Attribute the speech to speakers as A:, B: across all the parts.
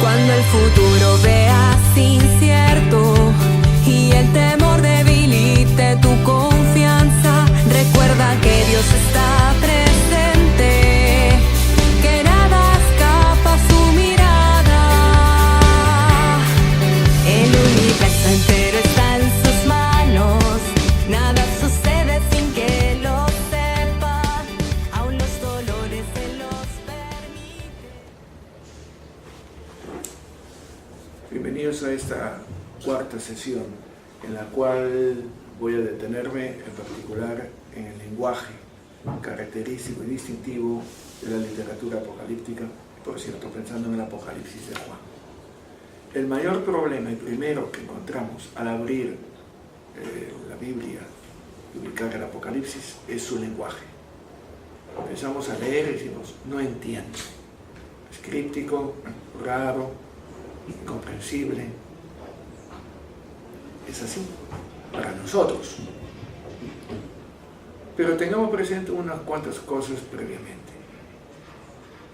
A: Cuando el futuro veas incierto y el temor debilite tu confianza, recuerda que Dios está presente, que nada escapa a su mirada. El universo entero está en sus manos, nada sucede sin que lo sepa, aún los dolores se los permite.
B: Bienvenidos a esta cuarta sesión en la cual voy a detenerme en particular en el lenguaje característico y distintivo de la literatura apocalíptica, por cierto, pensando en el Apocalipsis de Juan. El mayor problema y primero que encontramos al abrir la Biblia y ubicar el Apocalipsis es su lenguaje. Empezamos a leer y decimos, no entiendo. Es críptico, raro, incomprensible. Es así para nosotros. Pero tengamos presente unas cuantas cosas previamente.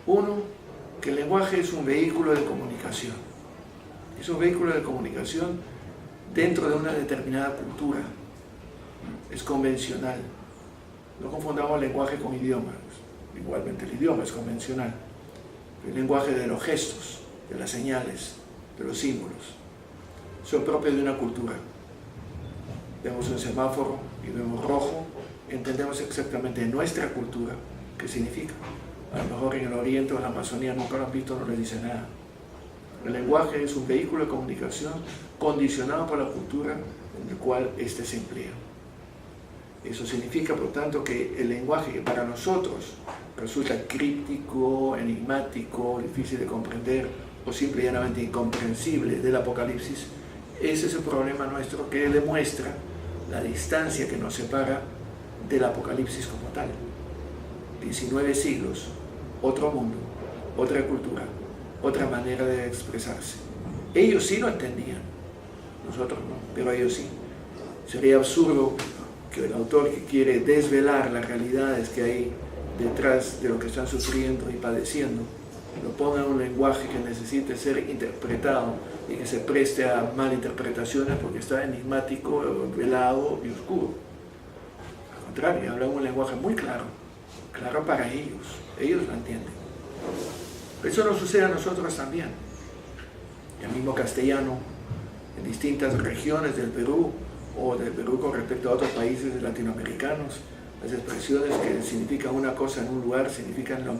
B: Uno, que el lenguaje es un vehículo de comunicación. Es un vehículo de comunicación dentro de una determinada cultura. Es convencional. No confundamos lenguaje con idioma. Igualmente el idioma es convencional. El lenguaje de los gestos, de las señales, de los símbolos, son propios de una cultura. Vemos un semáforo y vemos rojo, entendemos exactamente en nuestra cultura qué significa. A lo mejor en el oriente o en la Amazonía nunca lo han visto, no les dice nada. El lenguaje es un vehículo de comunicación condicionado por la cultura en el cual éste se emplea. Eso significa, por tanto, que el lenguaje que para nosotros resulta críptico, enigmático, difícil de comprender o simple y llanamente incomprensible del Apocalipsis, ese es el problema nuestro que demuestra la distancia que nos separa del Apocalipsis como tal. 19 siglos, otro mundo, otra cultura, otra manera de expresarse. Ellos sí lo entendían, nosotros no, pero ellos sí. Sería absurdo que el autor que quiere desvelar las realidades que hay detrás de lo que están sufriendo y padeciendo, lo ponga en un lenguaje que necesite ser interpretado y que se preste a malinterpretaciones porque está enigmático, velado y oscuro. Al contrario, habla un lenguaje muy claro, claro para ellos lo entienden. Eso nos sucede a nosotros también. El mismo castellano, en distintas regiones del Perú, o del Perú con respecto a otros países latinoamericanos, las expresiones que significan una cosa en un lugar significan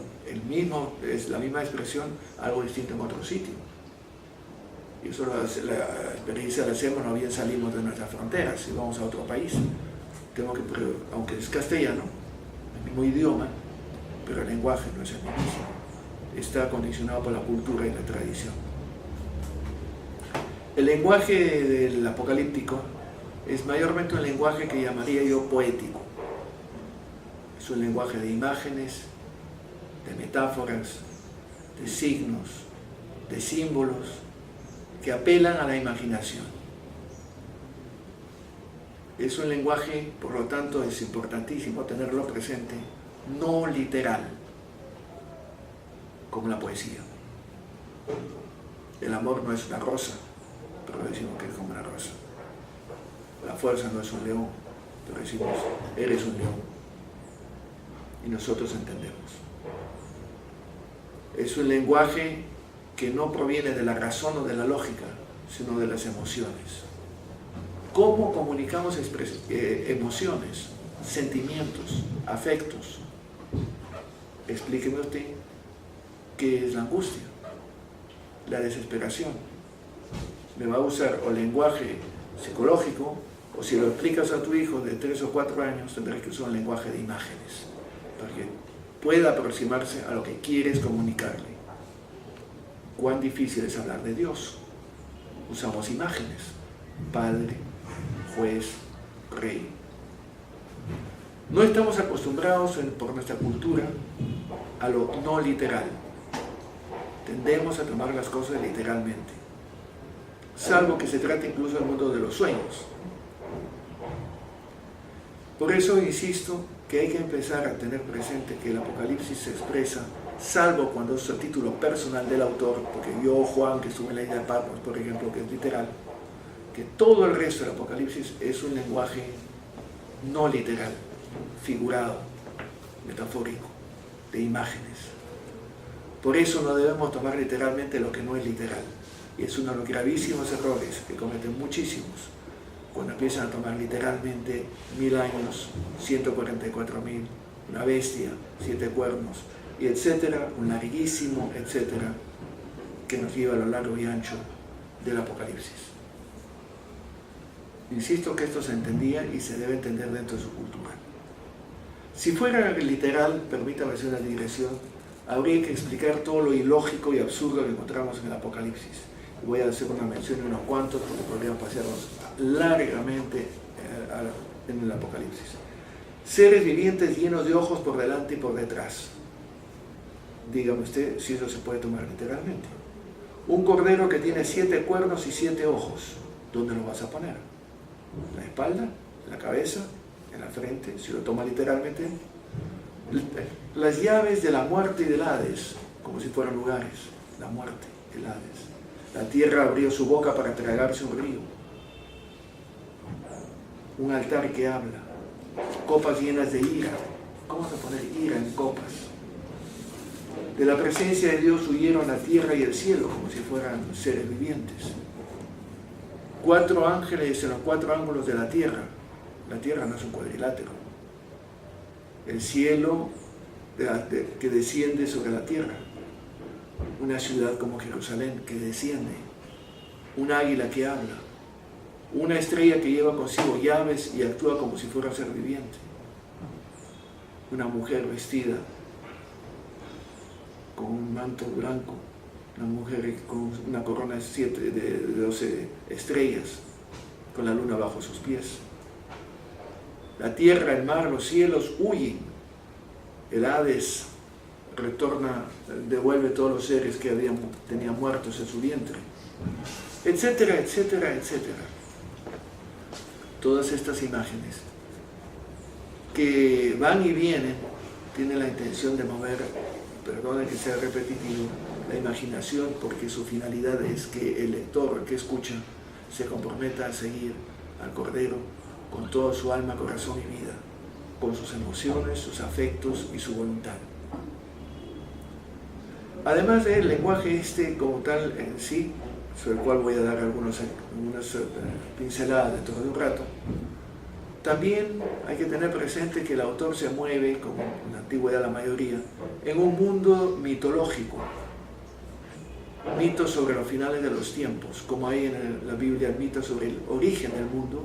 B: es la misma expresión, algo distinto en otro sitio. Y eso la experiencia la hacemos, no bien salimos de nuestras fronteras, si vamos a otro país. Aunque es castellano, el mismo idioma, pero el lenguaje no es el mismo. Está condicionado por la cultura y la tradición. El lenguaje del apocalíptico es mayormente un lenguaje que llamaría yo poético. Es un lenguaje de imágenes, de metáforas, de signos, de símbolos que apelan a la imaginación. Es un lenguaje, por lo tanto, es importantísimo tenerlo presente, no literal, como la poesía. El amor no es una rosa, pero decimos que es como una rosa. La fuerza no es un león, pero decimos, eres un león. Y nosotros entendemos. Es un lenguaje que no proviene de la razón o de la lógica, sino de las emociones. ¿Cómo comunicamos emociones, sentimientos, afectos? Explíqueme usted qué es la angustia, la desesperación. Me va a usar o lenguaje psicológico, o si lo explicas a tu hijo de 3 o 4 años, tendrás que usar un lenguaje de imágenes, para que pueda aproximarse a lo que quieres comunicarle. ¿Cuán difícil es hablar de Dios? Usamos imágenes: padre, juez, rey. No estamos acostumbrados por nuestra cultura a lo no literal. Tendemos a tomar las cosas literalmente, salvo que se trate incluso del mundo de los sueños. Por eso insisto que hay que empezar a tener presente que el Apocalipsis se expresa salvo cuando es a título personal del autor, porque yo, Juan, que estuve en la isla de Patmos, por ejemplo, que es literal, que todo el resto del Apocalipsis es un lenguaje no literal, figurado, metafórico, de imágenes. Por eso no debemos tomar literalmente lo que no es literal. Y es uno de los gravísimos errores que cometen muchísimos cuando empiezan a tomar literalmente 1000 años, 144.000, una bestia, 7 cuernos, y etcétera, un larguísimo etcétera, que nos lleva a lo largo y ancho del Apocalipsis. Insisto que esto se entendía y se debe entender dentro de su cultura. Si fuera literal, permítame hacer una digresión, habría que explicar todo lo ilógico y absurdo que encontramos en el Apocalipsis. Voy a hacer una mención de unos cuantos porque podríamos pasearnos largamente en el Apocalipsis. Seres vivientes llenos de ojos por delante y por detrás. Dígame usted si eso se puede tomar literalmente. Un cordero que tiene 7 cuernos y 7 ojos. ¿Dónde lo vas a poner? ¿En la espalda? ¿En la cabeza? ¿En la frente? Si lo toma literalmente. Las llaves de la muerte y del Hades, como si fueran lugares. La muerte, el Hades. La tierra abrió su boca para tragarse un río. Un altar que habla. Copas llenas de ira. ¿Cómo vas a poner ira en copas? De la presencia de Dios huyeron la tierra y el cielo, como si fueran seres vivientes. 4 ángeles en los 4 ángulos de la tierra. La tierra no es un cuadrilátero. El cielo que desciende sobre la tierra. Una ciudad como Jerusalén que desciende. Un águila que habla. Una estrella que lleva consigo llaves y actúa como si fuera un ser viviente. Una mujer vestida con un manto blanco, una mujer con una corona de 12 estrellas, con la luna bajo sus pies. La tierra, el mar, los cielos huyen. El Hades retorna, devuelve todos los seres que tenían muertos en su vientre, etcétera, etcétera, etcétera. Todas estas imágenes que van y vienen tienen la intención de mover, perdone que sea repetitivo, la imaginación, porque su finalidad es que el lector, el que escucha, se comprometa a seguir al Cordero con toda su alma, corazón y vida, con sus emociones, sus afectos y su voluntad. Además del lenguaje como tal en sí, sobre el cual voy a dar algunas pinceladas dentro de un rato, también hay que tener presente que el autor se mueve, como en la antigüedad la mayoría, en un mundo mitológico, mitos sobre los finales de los tiempos, como hay en la Biblia mitos sobre el origen del mundo.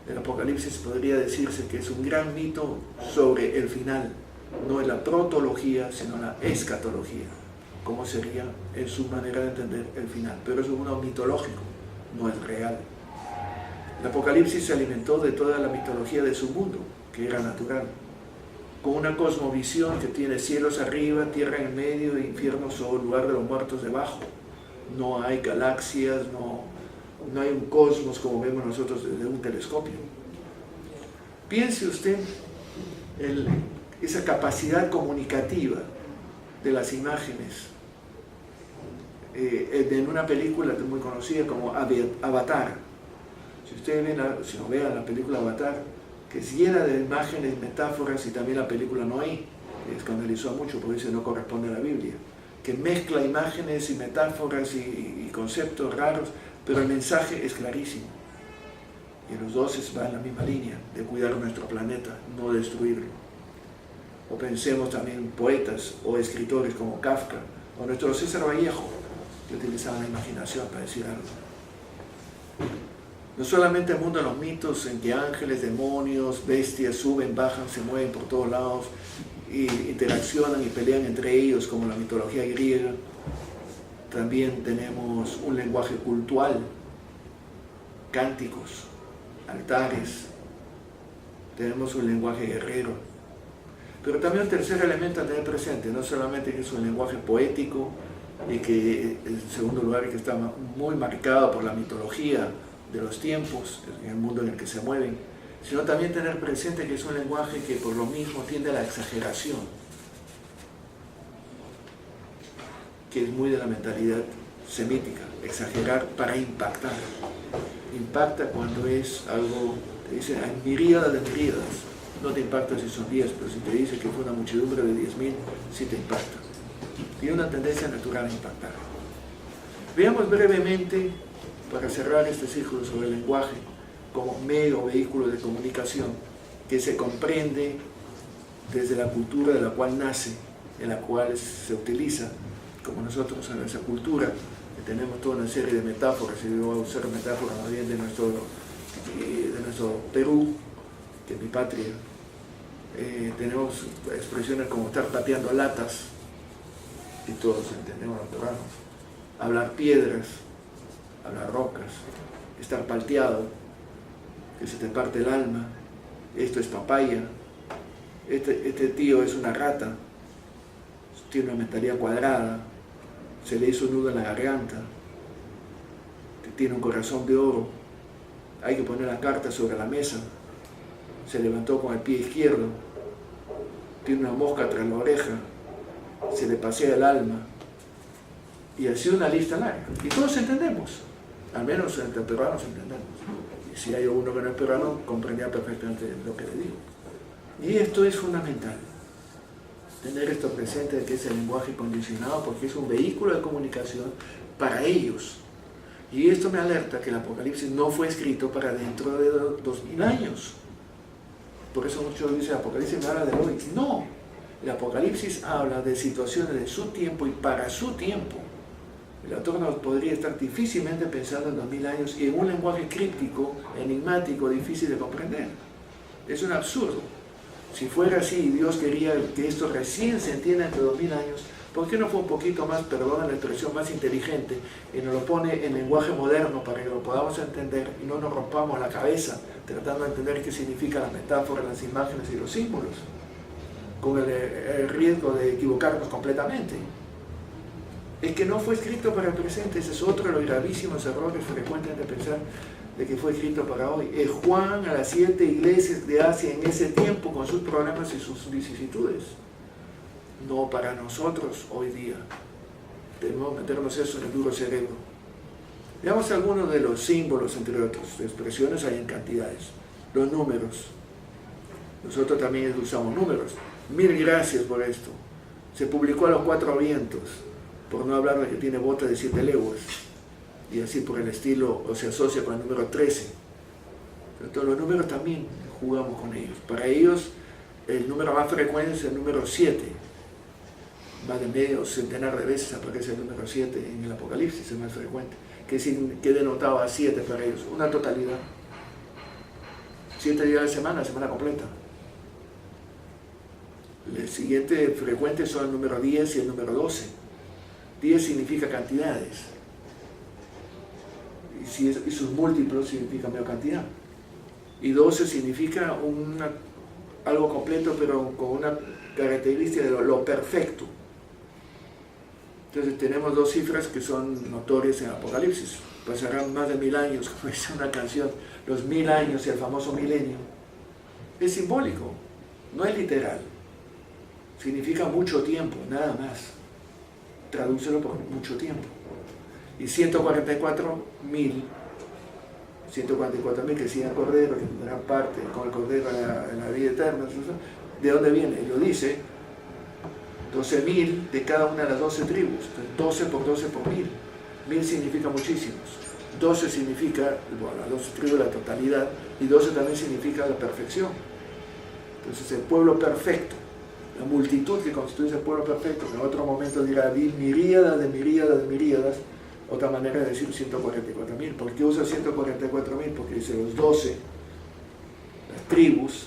B: El Apocalipsis podría decirse que es un gran mito sobre el final, no en la protología, sino en la escatología, como sería en su manera de entender el final, pero es un mundo mitológico, no es real. El Apocalipsis se alimentó de toda la mitología de su mundo, que era natural, con una cosmovisión que tiene cielos arriba, tierra en el medio, infierno sobre lugar de los muertos debajo. No hay galaxias, no hay un cosmos como vemos nosotros desde un telescopio. Piense usted esa capacidad comunicativa de las imágenes en una película muy conocida como Avatar. Si no vean la película Avatar, que es llena de imágenes, metáforas, y también la película Noé, que escandalizó mucho porque eso no corresponde a la Biblia, que mezcla imágenes y metáforas y conceptos raros, pero el mensaje es clarísimo. Y los dos van en la misma línea, de cuidar nuestro planeta, no destruirlo. O pensemos también en poetas o escritores como Kafka, o nuestro César Vallejo, que utilizaban la imaginación para decir algo. No solamente el mundo de los mitos en que ángeles, demonios, bestias suben, bajan, se mueven por todos lados y interaccionan y pelean entre ellos como la mitología griega. También tenemos un lenguaje cultural, cánticos, altares, tenemos un lenguaje guerrero. Pero también el tercer elemento a tener presente, no solamente que es un lenguaje poético y que en segundo lugar que está muy marcado por la mitología de los tiempos, en el mundo en el que se mueven, sino también tener presente que es un lenguaje que por lo mismo tiende a la exageración. que es muy de la mentalidad semítica, exagerar para impactar. Impacta cuando es algo, te dice, hay miríadas de miríadas. No te impacta si son 10, pero si te dice que fue una muchedumbre de 10.000, sí te impacta. Tiene una tendencia natural a impactar. Veamos brevemente, para cerrar este círculo sobre el lenguaje, como medio o vehículo de comunicación que se comprende desde la cultura de la cual nace, en la cual se utiliza, como nosotros en esa cultura, que tenemos toda una serie de metáforas, y yo voy a usar metáforas más bien de nuestro Perú, que es mi patria. Tenemos expresiones como estar pateando latas, y todos entendemos los peruanos, hablar piedras, hablar rocas, estar palteado, que se te parte el alma, esto es papaya, este tío es una rata, tiene una mentalidad cuadrada, se le hizo un nudo en la garganta, tiene un corazón de oro, hay que poner la carta sobre la mesa, se levantó con el pie izquierdo, tiene una mosca tras la oreja, se le pasea el alma, y así una lista larga. Y todos entendemos, al menos entre peruanos entendemos. Y si hay uno que no es peruano, comprendía perfectamente lo que le digo. Y esto es fundamental, tener esto presente de que es el lenguaje condicionado, porque es un vehículo de comunicación para ellos. Y esto me alerta que el Apocalipsis no fue escrito para dentro de 2000 años. Por eso muchos dicen, el Apocalipsis me habla de hoy. No, el Apocalipsis habla de situaciones de su tiempo y para su tiempo. El autor no podría estar difícilmente pensando en 2000 años y en un lenguaje críptico, enigmático, difícil de comprender. Es un absurdo. Si fuera así y Dios quería que esto recién se entienda entre 2000 años, ¿por qué no fue un poquito más, perdón la expresión, más inteligente y nos lo pone en lenguaje moderno para que lo podamos entender y no nos rompamos la cabeza tratando de entender qué significan las metáforas, las imágenes y los símbolos, con el riesgo de equivocarnos completamente? Es que no fue escrito para el presente. Ese es otro de los gravísimos errores frecuentes de pensar de que fue escrito para hoy. Es Juan a las 7 iglesias de Asia en ese tiempo con sus problemas y sus vicisitudes, no para nosotros hoy día. Debemos meternos eso en el duro cerebro. Veamos algunos de los símbolos, entre otros, de expresiones hay en cantidades. Los números. Nosotros también usamos números. 1000 gracias por esto. Se publicó a los 4 vientos, por no hablar de que tiene bota de 7 leguas. Y así por el estilo, o se asocia con el número 13. Pero todos los números también jugamos con ellos. Para ellos, el número más frecuente es el número 7. Más de medio centenar de veces aparece el número 7 en el Apocalipsis, es más frecuente. Que denotaba 7 para ellos, una totalidad. 7 días de semana completa. El siguiente frecuente son el número 10 y el número 12. 10 significa cantidades. Y sus múltiplos significan medio cantidad. Y 12 significa algo completo, pero con una característica de lo perfecto. Entonces tenemos 2 cifras que son notorias en Apocalipsis. Pasarán más de 1000 años, como dice una canción, los 1000 años y el famoso milenio. Es simbólico, no es literal. Significa mucho tiempo, nada más. Tradúcelo por mucho tiempo. Y 144.000 que siguen al Cordero, que tendrán parte con el Cordero en la vida eterna. ¿De dónde viene? Lo dice, 12.000 de cada una de las 12 tribus. Entonces, 12 por 12 por 1000. 1000 significa muchísimos. 12 significa, bueno, las 12 tribus la totalidad, y 12 también significa la perfección. Entonces, el pueblo perfecto, la multitud que constituye el pueblo perfecto, que en otro momento dirá miríadas de miríadas de miríadas. Otra manera de decir 144.000. ¿Por qué usa 144.000? Porque dice los 12, las tribus,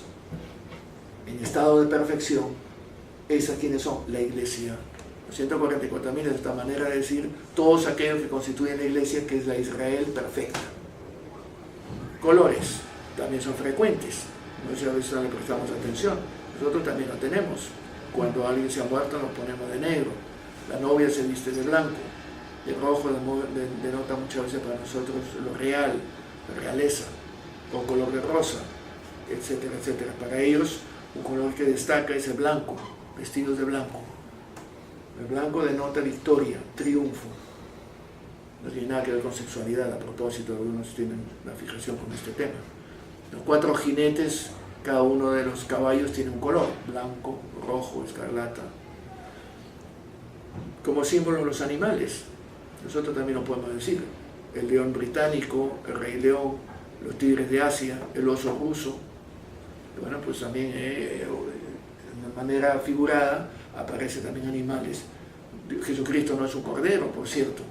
B: en estado de perfección, ¿esas quiénes son? La iglesia. Los 144.000 es esta manera de decir todos aquellos que constituyen la iglesia, que es la Israel perfecta. Colores también son frecuentes. Muchas veces no le prestamos atención. Nosotros también lo tenemos. Cuando alguien se ha muerto nos ponemos de negro. La novia se viste de blanco. El rojo denota muchas veces para nosotros lo real, la realeza, o color de rosa, etcétera, etcétera. Para ellos, un color que destaca es el blanco, vestidos de blanco. El blanco denota victoria, triunfo. No tiene nada que ver con sexualidad, a propósito, algunos tienen una fijación con este tema. Los 4 jinetes, cada uno de los caballos tiene un color, blanco, rojo, escarlata. Como símbolo de los animales, nosotros también lo podemos decir. El león británico, el rey león, los tigres de Asia, el oso ruso. Bueno, pues también de una manera figurada aparecen también animales. Jesucristo no es un cordero, por cierto,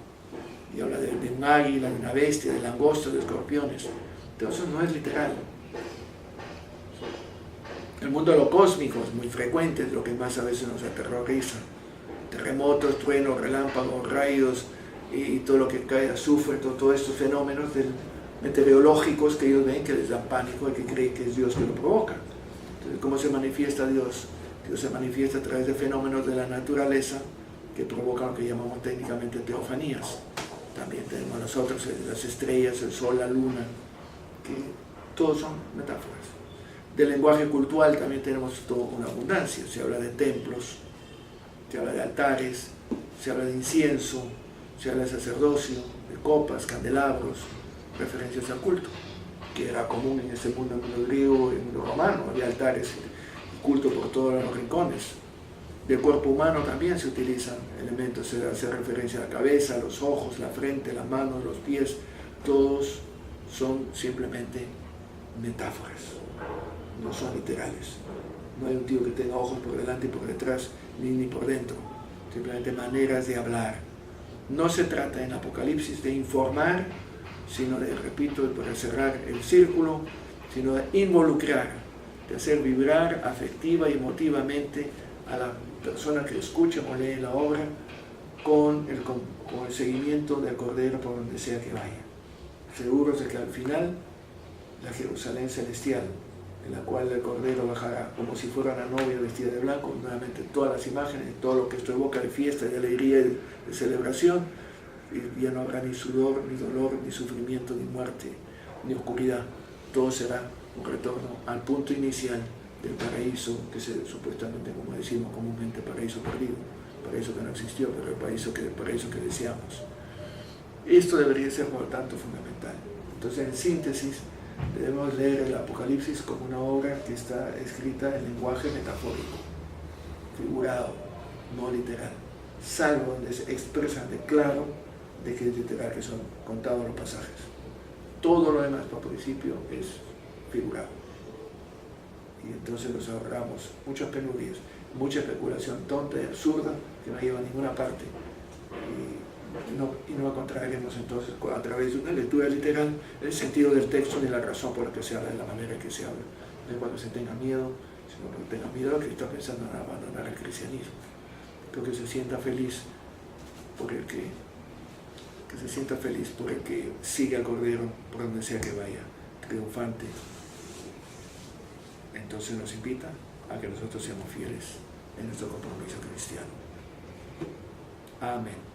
B: y habla de un águila, de una bestia, de langostas, de escorpiones. Entonces no es literal. El mundo de lo cósmico es muy frecuente, es lo que más a veces nos aterroriza. Terremotos, truenos, relámpagos, rayos y todo lo que cae, azufre, todos estos fenómenos meteorológicos que ellos ven, que les dan pánico y que creen que es Dios que lo provoca. Entonces, ¿cómo se manifiesta Dios? Dios se manifiesta a través de fenómenos de la naturaleza que provocan lo que llamamos técnicamente teofanías. También tenemos nosotros las estrellas, el sol, la luna, que todos son metáforas. Del lenguaje cultural también tenemos toda una abundancia. Se habla de templos, se habla de altares, se habla de incienso, se habla de sacerdocio, de copas, candelabros, referencias al culto, que era común en ese mundo, en el mundo griego, en el mundo romano. Había altares y culto por todos los rincones. Del cuerpo humano también se utilizan elementos, se hace referencia a la cabeza, los ojos, la frente, las manos, los pies, todos son simplemente metáforas, no son literales. No hay un tío que tenga ojos por delante y por detrás, ni por dentro, simplemente maneras de hablar. No se trata en Apocalipsis de informar, sino de, repito, para cerrar el círculo, sino de involucrar, de hacer vibrar afectiva y emotivamente a la persona que escucha o lee la obra con el seguimiento del Cordero por donde sea que vaya. Seguros de que al final la Jerusalén celestial, en la cual el Cordero bajará como si fuera una novia vestida de blanco, nuevamente todas las imágenes, todo lo que esto evoca de fiesta, de alegría y de celebración, y ya no habrá ni sudor, ni dolor, ni sufrimiento, ni muerte, ni oscuridad. Todo será un retorno al punto inicial del paraíso, que supuestamente, como decimos comúnmente, paraíso perdido, paraíso que no existió, pero el paraíso que deseamos. Esto debería ser, por lo tanto, fundamental. Entonces, en síntesis, debemos leer el Apocalipsis como una obra que está escrita en lenguaje metafórico, figurado, no literal, salvo donde se expresa de claro de que es literal, que son contados los pasajes. Todo lo demás, por principio, es figurado. Y entonces nos ahorramos muchas penurias, mucha especulación tonta y absurda que no lleva a ninguna parte. Y no encontraremos entonces, a través de una lectura literal, el sentido del texto ni la razón por la que se habla de la manera que se habla. No es cuando se tenga miedo, sino cuando tenga miedo que está pensando en abandonar el cristianismo. Creo que se sienta feliz por el que sigue al Cordero por donde sea que vaya, triunfante. Entonces nos invita a que nosotros seamos fieles en nuestro compromiso cristiano. Amén.